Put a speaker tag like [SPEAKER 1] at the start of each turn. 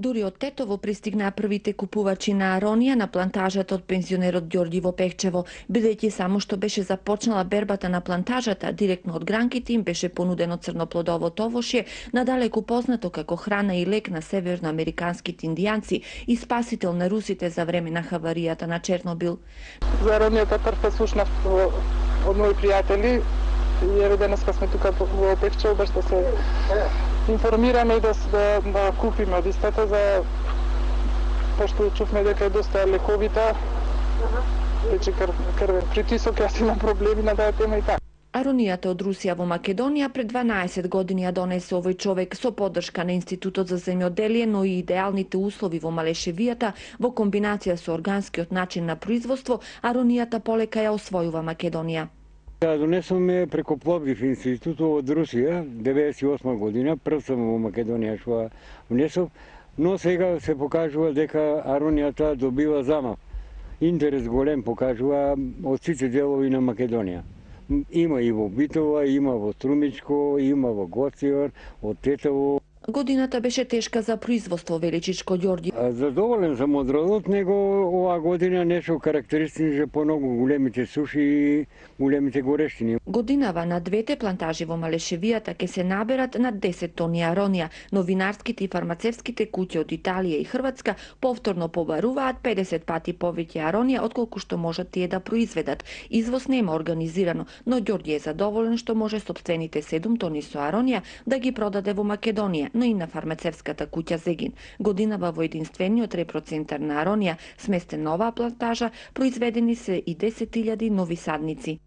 [SPEAKER 1] Дури од Тетово пристигнаа првите купувачи на аронија на плантажата од пензионерот Ѓорѓи во Пехчево, бидејќи само што беше започнала бербата на плантажата, директно од гранките им беше понудено црноплодово овошје, надалеку познато како храна и лек на северноамериканските индијанци и спасител на русите за време на хаваријата на Чернобил.
[SPEAKER 2] За аронијата прв слушнав од мои пријатели, и еве денеска сме тука во Пехчево баш да се информираме и да купиме од истата, пошто чувме дека е доста лековита, вече крвен притисок, јас имам проблеми на таа тема и така.
[SPEAKER 1] Аронијата од Русија во Македонија пред 12 години ја донесе овој човек со поддршка на Институтот за земјоделие, но и идеалните услови во Малешевијата во комбинација со органскиот начин на производство, аронијата полека ја освојува Македонија.
[SPEAKER 3] Да, донесоме преку Пловдив институтот од Русија, 98 година, прв сум во Македонија што внесов, но сега се покажува дека аронијата добива замав. Интерес голем покажува од сите делови на Македонија. Има и во Битола, има во Струмичко, има во Гоцјор, од Тетово.
[SPEAKER 1] Годината беше тешка за производство, вели Чичко Ѓорѓи.
[SPEAKER 3] Задоволен сум од родот, него оваа година нешто карактеристично по многу големите суши и големите горештини.
[SPEAKER 1] Годинава на двете плантажи во Малешевијата ќе се наберат на 10 тони аронија, но винарските и фармацевските куќи од Италија и Хрватска повторно побаруваат 50 пати повеќе аронија отколку што можат тие да произведат. Извоз нема организирано, но Ѓорѓи е задоволен што може сопствените 7 тони со аронија да ги продаде во Македонија, но и на фармацевската куќа Зегин. Годинава во единствениот репроцентар на аронија, сместен на оваа плантажа, произведени се и 10.000 нови садници.